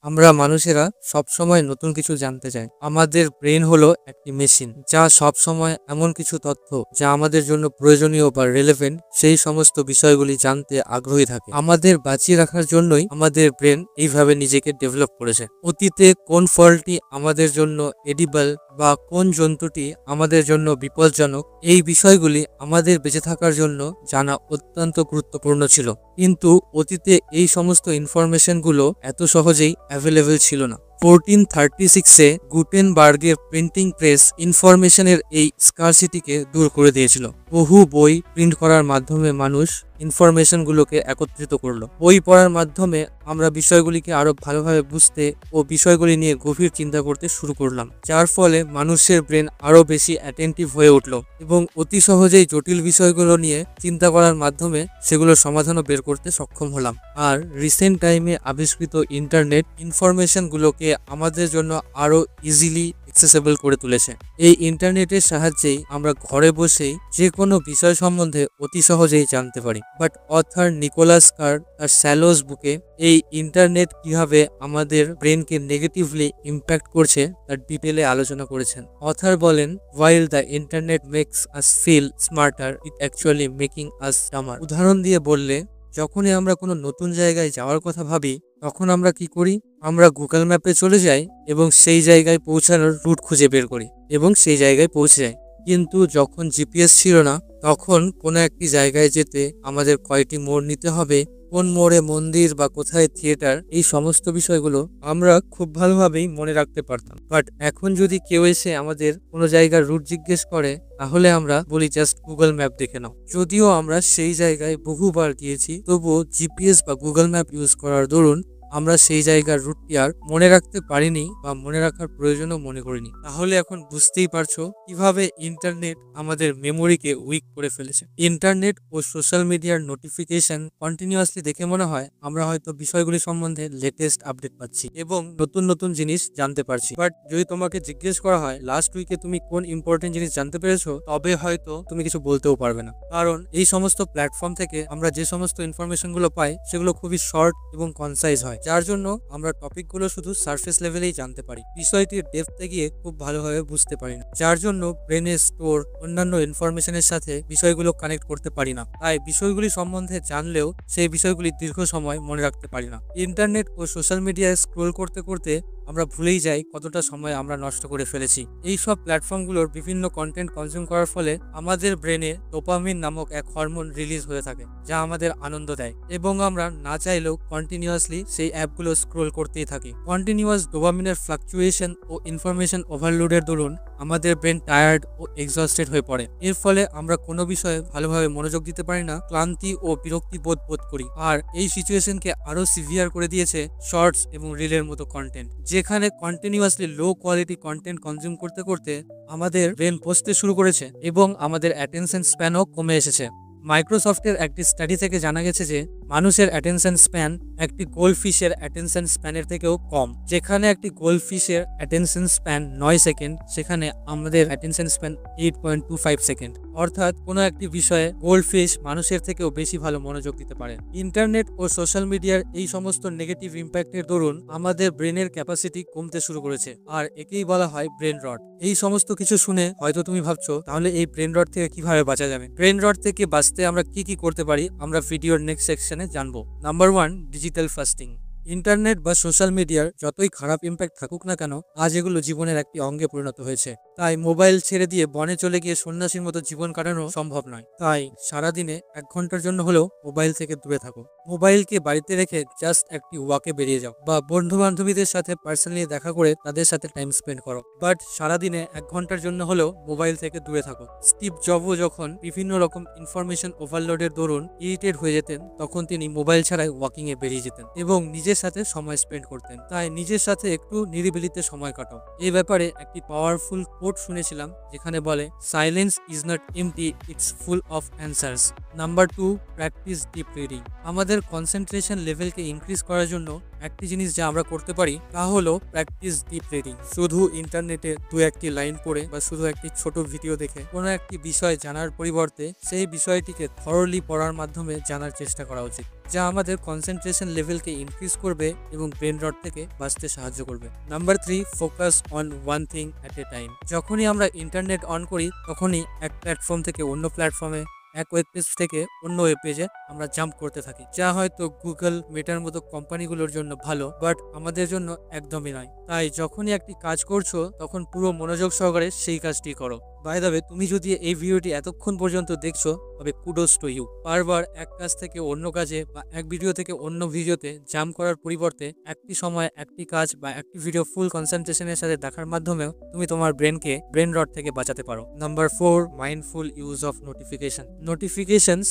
আমরা মানুষেরা সবসময় নতুন কিছু জানতে চাই। আমাদের ব্রেন হলো একটি মেশিন যা সবসময় এমন কিছু তথ্য যা আমাদের জন্য প্রয়োজনীয় বা রেলেভেন্ট সেই সমস্ত বিষয়গুলি জানতে আগ্রহী থাকে। আমাদের বাঁচিয়ে রাখার জন্যই আমাদের ব্রেন এইভাবে নিজেকে ডেভেলপ করেছে। অতীতে কোন ফলটি আমাদের জন্য এডিবল বা কোন জন্তুটি আমাদের জন্য বিপজ্জনক, এই বিষয়গুলি আমাদের বেঁচে থাকার জন্য জানা অত্যন্ত গুরুত্বপূর্ণ ছিল। কিন্তু অতীতে এই সমস্ত ইনফরমেশনগুলো এত সহজেই অ্যাভেলেবেল ছিল না। 1436-এ গুটেনবার্গের প্রিন্টিং প্রেস ইনফরমেশনের এই স্কারসিটিকে দূর করে দিয়েছিল। বহু বই প্রিন্ট করার মাধ্যমে মানুষ ইনফরমেশনগুলোকে একত্রিত করলো। বই পড়ার মাধ্যমে আমরা বিষয়গুলিকে আরো ভালোভাবে বুঝতে ও বিষয়গুলি নিয়ে গভীর চিন্তা করতে শুরু করলাম, যার ফলে মানুষের ব্রেন আরো বেশি অ্যাটেন্টিভ হয়ে উঠলো এবং অতি সহজেই জটিল বিষয়গুলো নিয়ে চিন্তা করার মাধ্যমে সেগুলোর সমাধানও বের করতে সক্ষম হলাম। আর রিসেন্ট টাইমে আবিষ্কৃত ইন্টারনেট ইনফরমেশনগুলোকে আমাদের জন্য আরো ইজিলি অ্যাক্সেসেবল করে তুলেছে। এই ইন্টারনেটের সাহায্যেই আমরা ঘরে বসেই যে কোনো বিষয় সম্বন্ধে অতি সহজেই জানতে পারি। বাট অথর নিকোলাস কার তার স্যালোস বুকে এই ইন্টারনেট কিভাবে আমাদের ব্রেনকে নেগেটিভলি ইম্প্যাক্ট করছে তার ডিটেলে আলোচনা করেছেন। অথর বলেন, while the internet makes us feel smarter, it actually making us dumber। উদাহরণ দিয়ে বললে, যখনই আমরা কোনো নতুন জায়গায় যাওয়ার কথা ভাবি তখন আমরা কি করি? আমরা গুগল ম্যাপে চলে যাই এবং সেই জায়গায় পৌঁছানোর রুট খুঁজে বের করি এবং সেই জায়গায় পৌঁছে যাই। কিন্তু যখন জিপিএস ছিল না, তখন কোনো একটি জায়গায় যেতে আমাদের কয়টি মোড় নিতে হবে, কোন মোড়ে মন্দির বা কোথায় থিয়েটার, এই সমস্ত বিষয়গুলো আমরা খুব ভালোভাবেই মনে রাখতে পারতাম। বাট এখন যদি কেউ এসে আমাদের কোনো জায়গার রুট জিজ্ঞেস করে, তাহলে আমরা বলি জাস্ট গুগল ম্যাপ দেখে নাও। যদিও আমরা সেই জায়গায় বহুবার গিয়েছি, তবুও জিপিএস বা গুগল ম্যাপ ইউজ করার দরুন আমরা সেই জায়গার রুটটি আর মনে রাখতে পারিনি বা মনে রাখার প্রয়োজনও মনে করিনি। তাহলে এখন বুঝতেই পারছো কিভাবে ইন্টারনেট আমাদের মেমোরিকে উইক করে ফেলেছে। ইন্টারনেট ও সোশ্যাল মিডিয়ার নোটিফিকেশন কন্টিনিউয়াসলি দেখে মনে হয় আমরা হয়তো বিষয়গুলি সম্বন্ধে লেটেস্ট আপডেট পাচ্ছি এবং নতুন নতুন জিনিস জানতে পারছি। বাট যদি তোমাকে জিজ্ঞেস করা হয় লাস্ট উইকে তুমি কোন ইম্পর্টেন্ট জিনিস জানতে পেরেছো, তবে হয়তো তুমি কিছু বলতেও পারবে না। কারণ এই সমস্ত প্ল্যাটফর্ম থেকে আমরা যে সমস্ত ইনফরমেশন গুলো পাই সেগুলো খুবই শর্ট এবং কনসাইজ হয়, যার জন্য আমরা টপিকগুলো শুধু সারফেস লেভেলেই জানতে পারি, বিষয়টির ডেপথে গিয়ে খুব ভালোভাবে বুঝতে পারি না, যার জন্য ব্রেনের স্টোর অন্যান্য ইনফরমেশনের সাথে বিষয়গুলো কানেক্ট করতে পারি না। তাই বিষয়গুলি সম্বন্ধে জানলেও সেই বিষয়গুলি দীর্ঘ সময় মনে রাখতে পারি না। ইন্টারনেট ও সোশ্যাল মিডিয়ায় স্ক্রোল করতে করতে আমরা ভুলেই যাই কতটা সময় আমরা নষ্ট করে ফেলেছি। এই সব প্ল্যাটফর্মগুলোর বিভিন্ন কন্টেন্ট কনজিউম করার ফলে আমাদের ব্রেনে ডোপামিন নামক এক হরমোন রিলিজ হয়ে থাকে, যা আমাদের আনন্দ দেয় এবং আমরা না চাইলেও কন্টিনিউয়াসলি সেই অ্যাপগুলো স্ক্রোল করতেই থাকি। কন্টিনিউয়াস ডোপামিনের ফ্লাকচুয়েশন ও ইনফরমেশন ওভারলোডের দরুন আমাদের ব্রেন টায়ার্ড ও এক্সস্টেড হয়ে পড়ে। এর ফলে আমরা কোনো বিষয়ে ভালোভাবে মনোযোগ দিতে পারি না, ক্লান্তি ও বিরক্তি বোধ করি। আর এই সিচুয়েশনকে আরো সিভিয়ার করে দিয়েছে শর্টস এবং রিলের মতো কন্টেন্ট, যেখানে continuously low quality content consume করতে করতে আমাদের ব্রেন বসতে শুরু করেছে এবং আমাদের অ্যাটেনশন স্প্যানও কমে এসেছে। মাইক্রোসফটের একটি স্টাডি থেকে জানা গেছে যে মানুষের অ্যাটেনশন স্প্যান একটি গোল্ডফিশের অ্যাটেনশন স্প্যানের থেকেও কম। যেখানে একটি গোল্ডফিশের অ্যাটেনশন স্প্যান 9 সেকেন্ড, সেখানে আমাদের অ্যাটেনশন স্প্যান 8.25 সেকেন্ড। অর্থাৎ কোনো একটি বিষয়ে গোল্ডফিশ মানুষের থেকেও বেশি ভালো মনোযোগ দিতে পারে। ইন্টারনেট ও সোশ্যাল মিডিয়ার এই সমস্ত নেগেটিভ ইম্প্যাক্টের দরুন আমাদের ব্রেনের ক্যাপাসিটি কমতে শুরু করেছে, আর একেই বলা হয় ব্রেন রট। এই সমস্ত কিছু শুনে হয়তো তুমি ভাবছো তাহলে এই ব্রেন রট থেকে কিভাবে বাঁচা যাবে। ব্রেন রট থেকে বাঁচতে আমরা কি করতে পারি আমরা ভিডিওর নেক্সট সেকশনে জানবো। Number 1, digital fasting. ইন্টারনেট বা সোশ্যাল মিডিয়ার যতই খারাপ ইম্প্যাক্ট থাকুক না কেন, আজ এগুলো জীবনের একটি অঙ্গে পরিণত হয়েছে। তাই মোবাইল ছেড়ে দিয়ে বনে চলে গিয়ে সন্ন্যাসীর মতো জীবন কাটানো সম্ভব নয়। তাই সারাদিনে 1 ঘন্টার জন্য হলেও মোবাইল থেকে দূরে থাকো। মোবাইলকে বাড়িতে রেখে জাস্ট একটি ওয়াকে বেরিয়ে যাও বা বন্ধু বান্ধবীদের সাথে পার্সোনালি দেখা করে তাদের সাথে টাইম স্পেন্ড করো। বাট সারাদিনে 1 ঘন্টার জন্য হলেও মোবাইল থেকে দূরে থাকো। স্টিভ জবও যখন বিভিন্ন রকম ইনফরমেশন ওভারলোডের দরুন ইরিটেট হয়ে যেতেন, তখন তিনি মোবাইল ছাড়াই ওয়াকিং এ বেরিয়ে যেতেন এবং নিজের সাথে সময় স্পেন্ড করতেন। তাই নিজের সাথে একটু নিরিবিলিতে সময় কাটাও। এই ব্যাপারে একটি পাওয়ারফুল কোট শুনেছিলাম, যেখানে বলে, silence is not empty, it's full of answers. Number 2, practice deep reading. আমাদের কনসেন্ট্রেশন লেভেলকে ইনক্রিজ করার জন্য একটি জিনিস যা আমরা করতে পারি তা হলো প্র্যাকটিস ডিপ রিডিং। শুধু ইন্টারনেটে 2-1টি লাইন পড়ে বা শুধু একটি ছোট ভিডিও দেখে কোনো একটি বিষয় জানার পরিবর্তে সেই বিষয়টিকে থরলি পড়ার মাধ্যমে জানার চেষ্টা করা উচিত। যা আমাদের কনসেন্ট্রেশন লেভেলকে ইনক্রিজ করবে এবং ব্রেন রট থেকে বাঁচতে সাহায্য করবে। Number 3, focus on one thing at a time. যখনই আমরা ইন্টারনেট অন করি তখনই এক প্ল্যাটফর্ম থেকে অন্য প্ল্যাটফর্মে, এক ওয়েব পেজ থেকে অন্য ওয়েব পেজে আমরা জাম্প করতে থাকি, যা হয়তো গুগল, মেটার মতো কোম্পানিগুলোর জন্য ভালো, বাট আমাদের জন্য একদমই নয়। তাই যখনই একটি কাজ করছো তখন পুরো মনোযোগ সহকারে সেই কাজটি করো। বাই দ্য ওয়ে, তুমি যদি এই ভিডিওটি এতক্ষণ পর্যন্ত দেখছো তবে কুডোস টু ইউ। বারবার এক কাজ থেকে অন্য কাজে বা এক ভিডিও থেকে অন্য ভিডিওতে জাম্প করার পরিবর্তে একটি সময় একটি কাজ বা একটি ভিডিও ফুল কনসেন্ট্রেশনের সাথে দেখার মাধ্যমেও তুমি তোমার ব্রেনকে ব্রেন রট থেকে বাঁচাতে পারো। Number 4, mindful use of notification. Notifications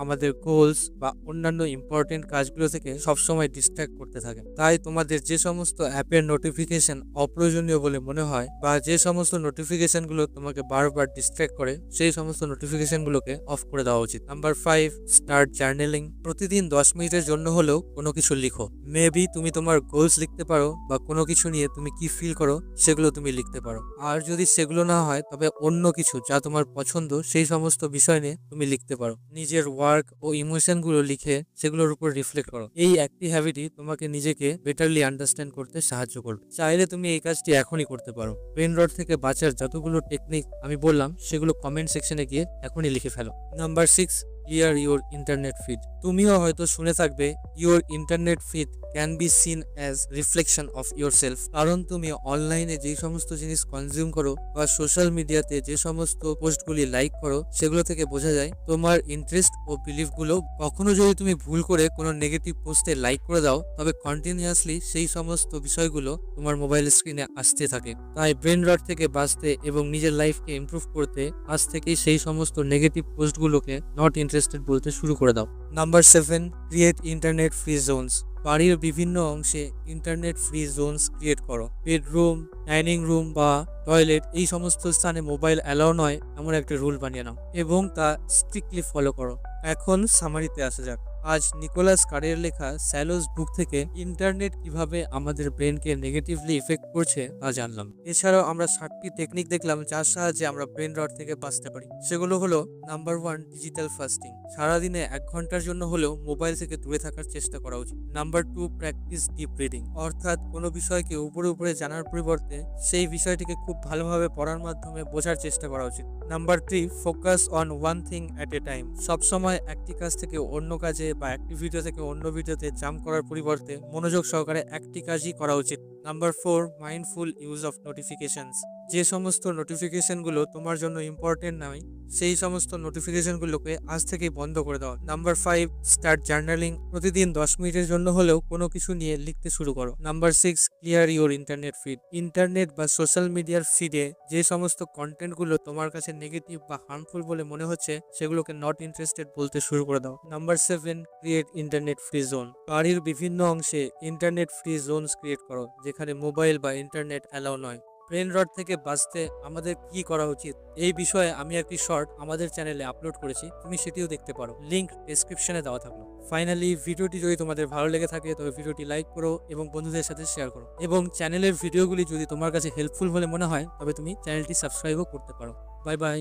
আমাদের গোলস বা অন্যান্য ইম্পর্টেন্ট কাজগুলো থেকে সবসময় ডিস্ট্র্যাক্ট করতে থাকে। তাই তোমাদের যে সমস্ত অ্যাপের নোটিফিকেশন অপ্রয়োজনীয় বলে মনে হয় বা যে সমস্ত নোটিফিকেশনগুলো তোমাকে বারবার ডিস্ট্র্যাক্ট করে, সেই সমস্ত নোটিফিকেশনগুলোকে অফ করে দেওয়া উচিত। Number 5, start journaling. প্রতিদিন 10 মিনিটের জন্য হলেও কোনো কিছু লিখো। মেবি তুমি তোমার গোলস লিখতে পারো বা কোনো কিছু নিয়ে তুমি কি ফিল করো সেগুলো তুমি লিখতে পারো। আর যদি সেগুলো না হয় তবে অন্য কিছু যা তোমার পছন্দ সেই সমস্ত বিষয় নিয়ে তুমি লিখতে পারো। নিজের ওয়ার্ক ও ইমোশনগুলো লিখে সেগুলোর উপর রিফ্লেক্ট করো। এই একটি হ্যাবিটই তোমাকে নিজেকে বেটারলি আন্ডারস্ট্যান্ড করতে সাহায্য করবে। চাইলে তুমি এই কাজটি এখনই করতে পারো। ব্রেন রট থেকে বাঁচার যতগুলো টেকনিক আমি বললাম সেগুলো কমেন্ট সেকশনে গিয়ে এখনই লিখে ফেলো। Number 6, clear your internet feed. তুমিও হয়তো শুনে থাকবে your internet feed can be seen as reflection of yourself. কারণ তুমি অনলাইনে যে সমস্ত জিনিস কনজিউম করো বা সোশ্যাল মিডিয়াতে যে সমস্ত পোস্টগুলি লাইক করো সেগুলো থেকে বোঝা যায় তোমার ইন্টারেস্ট ও বিলিফগুলো। কখনো যদি তুমি ভুল করে কোনো নেগেটিভ পোস্টে লাইক করে দাও তবে কন্টিনিউয়াসলি সেই সমস্ত বিষয়গুলো তোমার মোবাইল স্ক্রিনে আসতে থাকে। তাই ব্রেন রট থেকে বাঁচতে এবং নিজের লাইফকে ইমপ্রুভ করতে আজ থেকেই সেই সমস্ত নেগেটিভ পোস্টগুলোকে নট ইন্টারেস্টেড বলতে শুরু করে দাও। Number 7, create internet free Jones. বাড়ির বিভিন্ন অংশে ইন্টারনেট ফ্রি জোনস ক্রিয়েট করো। বেডরুম, ডাইনিং রুম বা টয়লেট, এই সমস্ত স্থানে মোবাইল অ্যালাউ নয় এমন একটা রুল বানিয়ে নাও এবং তা স্ট্রিক্টলি ফলো করো। এখন সামারিতে আসা যাক। আজ নিকোলাস কারের লেখা স্যালোস বুক থেকে ইন্টারনেট কিভাবে আমাদের ব্রেনকে নেগেটিভলি ইফেক্ট করছে তা জানলাম। এছাড়াও আমরা 7টি টেকনিক দেখলাম যার সাহায্যে আমরা ব্রেন রট থেকে বাঁচতে পারি। সেগুলো হলো নাম্বার 1, ডিজিটাল ফাস্টিং। সারাদিনে 1 ঘন্টার জন্য হলেও মোবাইল থেকে দূরে থাকার চেষ্টা করা উচিত। Number 2, practice deep reading. অর্থাৎ কোনো বিষয়কে উপরে উপরে জানার পরিবর্তে সেই বিষয়টিকে খুব ভালোভাবে পড়ার মাধ্যমে বোঝার চেষ্টা করা উচিত। Number 3, focus on one thing at a time. সবসময় একটি কাজ থেকে অন্য কাজে বা একটি ভিডিও থেকে অন্য ভিডিওতে জাম্প করার পরিবর্তে মনোযোগ সহকারে একটি কাজই করা উচিত। Number 4, mindful use of notifications. যে সমস্ত নোটিফিকেশনগুলো তোমার জন্য ইম্পর্টেন্ট নয় সেই সমস্ত নোটিফিকেশনগুলোকে আজ থেকেই বন্ধ করে দাও। Number 5, start journaling. প্রতিদিন 10 মিনিটের জন্য হলেও কোনো কিছু নিয়ে লিখতে শুরু করো। Number 6, clear your internet feed. Internet বা সোশ্যাল মিডিয়ার ফিডে যে সমস্ত কন্টেন্টগুলো তোমার কাছে নেগেটিভ বা হার্মফুল বলে মনে হচ্ছে সেগুলোকে নট ইন্টারেস্টেড বলতে শুরু করে দাও। Number 7, create internet free zone. বাড়ির বিভিন্ন অংশে ইন্টারনেট ফ্রি জোনস ক্রিয়েট করো যেখানে মোবাইল বা ইন্টারনেট অ্যালাউ নয়। ব্রেন রট থেকে বাঁচতে আমাদের কি করা উচিত এই বিষয়ে আমি একটি শর্ট আমাদের চ্যানেলে আপলোড করেছি, তুমি সেটিও দেখতে পারো। লিংক ডেসক্রিপশনে দেওয়া থাকলো। ফাইনালি, ভিডিওটি যদি তোমাদের ভালো লেগে থাকে তবে ভিডিওটি লাইক করো এবং বন্ধুদের সাথে শেয়ার করো, এবং চ্যানেলের ভিডিওগুলি যদি তোমার কাছে হেল্পফুল বলে মনে হয় তবে তুমি চ্যানেলটি সাবস্ক্রাইবও করতে পারো। Bye bye.